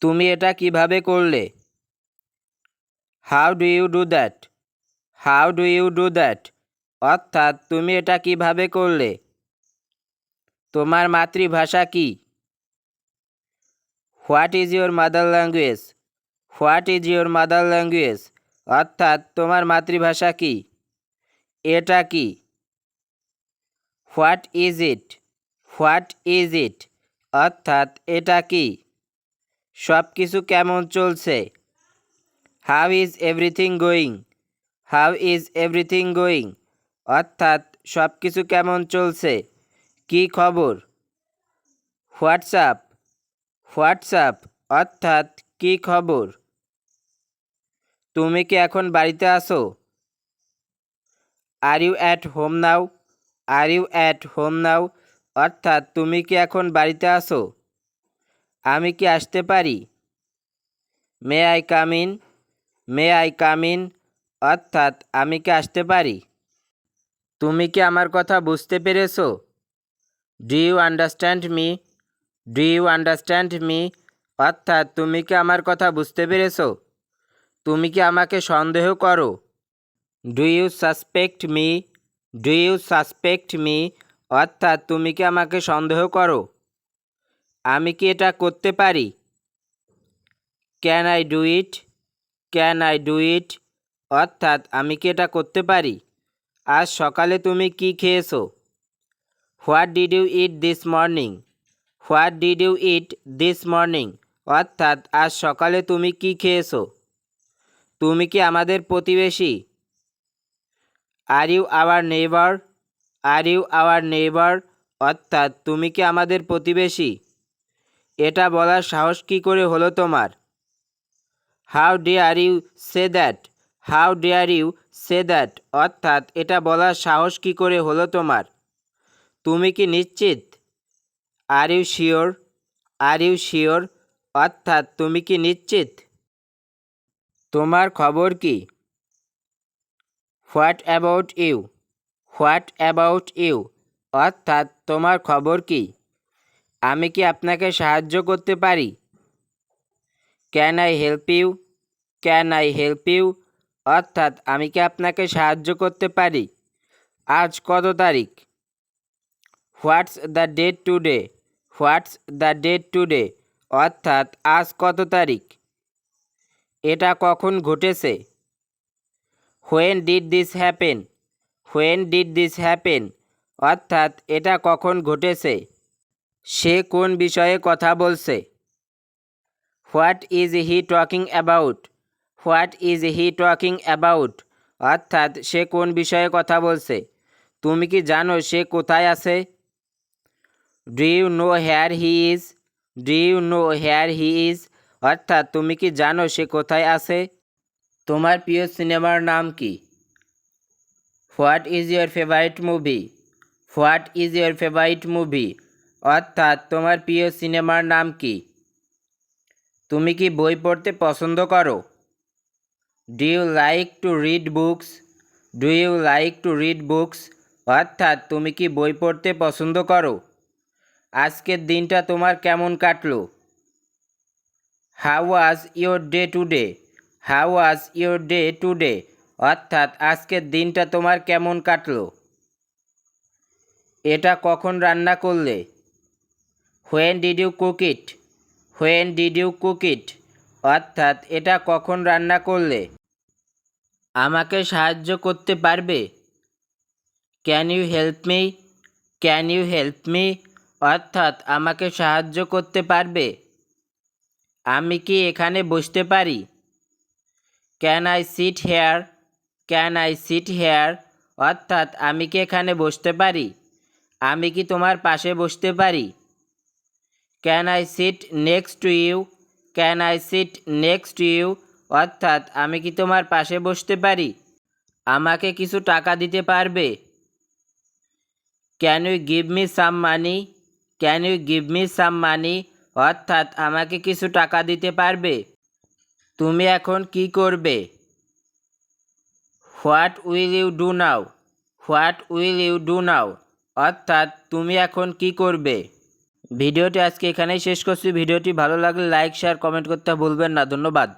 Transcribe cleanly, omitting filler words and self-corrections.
তুমি এটা কিভাবে করলে? How do you do that? How do you do that? অর্থাৎ তুমি এটা কিভাবে করলে? তোমার মাতৃভাষা কি? What is your mother language? What is your mother language? অর্থাৎ তোমার মাতৃভাষা কি? এটা কি? What is it? What is it? অর্থাৎ এটা কি? সব কিছু কেমন চলছে? How is everything going? How is everything going? অর্থাৎ সব কিছু কেমন চলছে? কি খবর? হোয়াটসঅ্যাপ? হোয়াটসঅ্যাপ? অর্থাৎ কি খবর? তুমি কি এখন বাড়িতে আছো? Are you at home now? Are you at home now? অর্থাৎ তুমি কি এখন বাড়িতে আছো? আমি কি আসতে পারি? May I come in? May I come in? অর্থাৎ আমি কি আসতে পারি? তুমি কি আমার কথা বুঝতে পেরেছো? Do you understand me? Do you understand me? অর্থাৎ তুমি কি আমার কথা বুঝতে পেরেছো? তুমি কি আমাকে সন্দেহ করো? Do you suspect me? Do you suspect me? অর্থাৎ তুমি কি আমাকে সন্দেহ করো? আমি কি এটা করতে পারি? Can I do it? Can I do it? অর্থাৎ আমি কি এটা করতে পারি? আজ সকালে তুমি কি খেয়েছো? What did you eat this morning? What did you eat this morning? অর্থাৎ আজ সকালে তুমি কি খেয়েছো? তুমি কি আমাদের প্রতিবেশী? Are you our neighbour? Are you our neighbour? অর্থাৎ তুমি কি আমাদের প্রতিবেশী? এটা বলার সাহস কী করে হলো তোমার? How dare you say that? How dare you say that? অর্থাৎ এটা বলার সাহস কী করে হলো তোমার? তুমি কি নিশ্চিত? Are you sure? Are you sure? অর্থাৎ তুমি কি নিশ্চিত? তোমার খবর কি? What about you? What about you? অর্থাৎ তোমার খবর কি? আমি কি আপনাকে সাহায্য করতে পারি? Can I help you? Can I help you? অর্থাৎ আমি কি আপনাকে সাহায্য করতে পারি? আজ কত তারিখ? What's the date today? What's the date today? অর্থাৎ আজ কত তারিখ? এটা কখন ঘটেছে? When did this happen? When did this happen? অর্থাৎ এটা কখন ঘটেছে? সে কোন বিষয়ে কথা বলছে? What is he talking about? What is he talking about? অর্থাৎ সে কোন বিষয়ে কথা বলছে? তুমি কি জানো সে কোথায় আছে? Do you know where he is? Do you know where he is? অর্থাৎ তুমি কি জানো সে কোথায় আছে? তোমার প্রিয় সিনেমার নাম কি? What is your favourite movie? What is your favourite movie? অর্থাৎ তোমার প্রিয় সিনেমার নাম কি? তুমি কি বই পড়তে পছন্দ করো? Do you like to read books? Do you like to read books? অর্থাৎ তুমি কি বই পড়তে পছন্দ করো? আজকের দিনটা তোমার কেমন কাটলো? How was your day today? How was your day today? অর্থাৎ আজকের দিনটা তোমার কেমন কাটলো? এটা কখন রান্না করলে? When did you cook it? When did you cook it? অর্থাৎ এটা কখন রান্না করলে? আমাকে সাহায্য করতে পারবে? Can you help me? Can you help me? অর্থাৎ আমাকে সাহায্য করতে পারবে? আমি কি এখানে বসতে পারি? Can I sit here? Can I sit here? অর্থাৎ আমি কি এখানে বসতে পারি? আমি কি তোমার পাশে বসতে পারি? Can I sit next to you? Can I sit next to you? অর্থাৎ আমি কি তোমার পাশে বসতে পারি? আমাকে কিছু টাকা দিতে পারবে? Can you give me some money? Can you give me some money? অর্থাৎ আমাকে কিছু টাকা দিতে পারবে? তুমি এখন কি করবে? What will you do now? What will you do now? অর্থাৎ তুমি এখন কি করবে? ভিডিওটি আজকে এখানেই শেষ করছি। ভিডিওটি ভালো লাগলে লাইক শেয়ার কমেন্ট করতে ভুলবেন না। ধন্যবাদ।